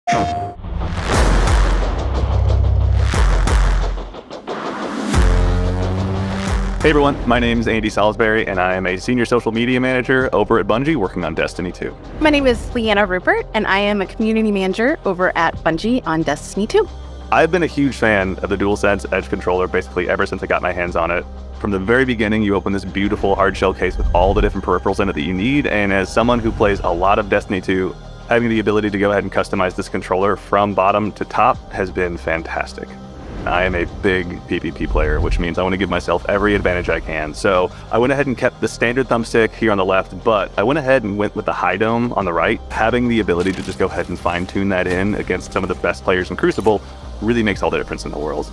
Hey everyone, my name is Andy Salisbury, and I am a senior social media manager over at Bungie working on Destiny 2. My name is Leanna Rupert, and I am a community manager over at Bungie on Destiny 2. I've been a huge fan of the DualSense Edge controller basically ever since I got my hands on it. From the very beginning, you open this beautiful hard-shell case with all the different peripherals in it that you need, and as someone who plays a lot of Destiny 2, having the ability to go ahead and customize this controller from bottom to top has been fantastic. I am a big PvP player, which means I want to give myself every advantage I can. So I went ahead and kept the standard thumbstick here on the left, but I went ahead and went with the high dome on the right. Having the ability to just go ahead and fine tune that in against some of the best players in Crucible really makes all the difference in the world.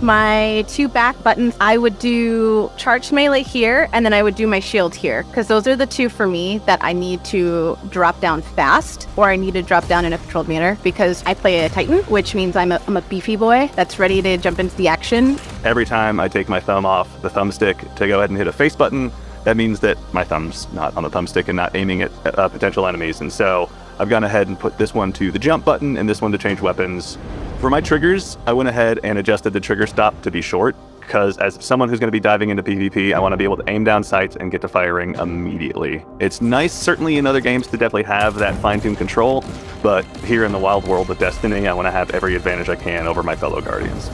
My two back buttons, I would do charged melee here, and then I would do my shield here, because those are the two for me that I need to drop down fast, or I need to drop down in a controlled manner, because I play a Titan, which means I'm a beefy boy that's ready to jump into the action. Every time I take my thumb off the thumbstick to go ahead and hit a face button, that means that my thumb's not on the thumbstick and not aiming at potential enemies, and so I've gone ahead and put this one to the jump button and this one to change weapons. For my triggers, I went ahead and adjusted the trigger stop to be short, because as someone who's going to be diving into PvP, I want to be able to aim down sights and get to firing immediately. It's nice, certainly in other games, to definitely have that fine-tuned control, but here in the wild world of Destiny, I want to have every advantage I can over my fellow Guardians.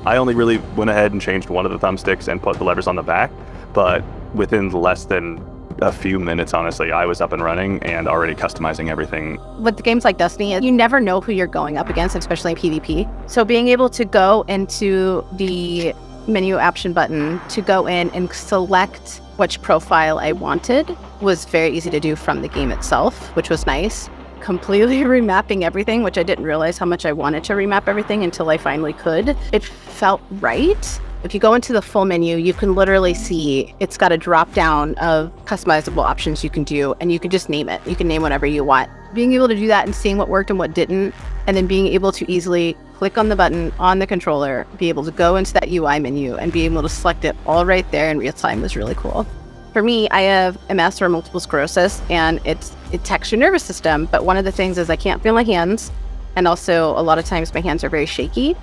I only really went ahead and changed one of the thumbsticks and put the levers on the back, but within less than a few minutes, honestly, I was up and running and already customizing everything. With the games like Destiny, you never know who you're going up against, especially in PvP. So being able to go into the menu option button to go in and select which profile I wanted was very easy to do from the game itself, which was nice. Completely remapping everything, which I didn't realize how much I wanted to remap everything until I finally could. It felt right. If you go into the full menu, you can literally see it's got a drop down of customizable options you can do, and you can just name it. You can name whatever you want. Being able to do that and seeing what worked and what didn't, and then being able to easily click on the button on the controller, be able to go into that UI menu and be able to select it all right there in real time was really cool. For me, I have a master of multiple sclerosis, and it attacks your nervous system, but one of the things is I can't feel my hands, and also a lot of times my hands are very shaky.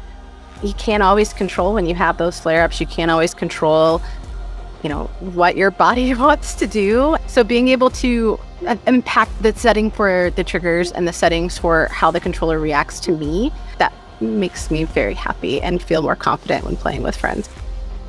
You can't always control when you have those flare-ups. You can't always control, what your body wants to do. So being able to impact the setting for the triggers and the settings for how the controller reacts to me, that makes me very happy and feel more confident when playing with friends.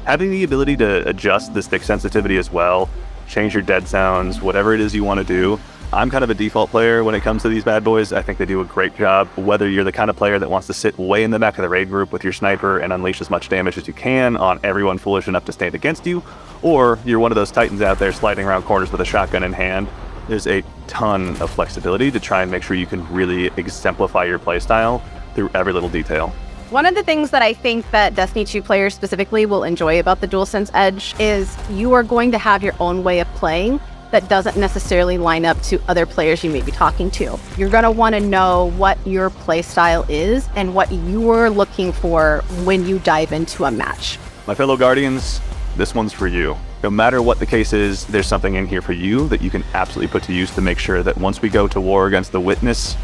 Having the ability to adjust the stick sensitivity as well, change your dead sounds, whatever it is you want to do. I'm kind of a default player when it comes to these bad boys. I think they do a great job. Whether you're the kind of player that wants to sit way in the back of the raid group with your sniper and unleash as much damage as you can on everyone foolish enough to stand against you, or you're one of those titans out there sliding around corners with a shotgun in hand, there's a ton of flexibility to try and make sure you can really exemplify your playstyle through every little detail. One of the things that I think that Destiny 2 players specifically will enjoy about the DualSense Edge is you are going to have your own way of playing that doesn't necessarily line up to other players you may be talking to. You're going to want to know what your play style is and what you're looking for when you dive into a match. My fellow Guardians, this one's for you. No matter what the case is, there's something in here for you that you can absolutely put to use to make sure that once we go to war against the Witness,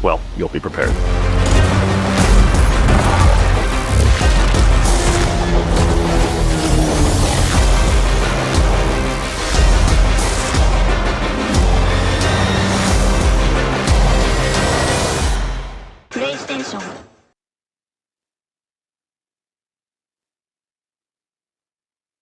well, you'll be prepared. PlayStation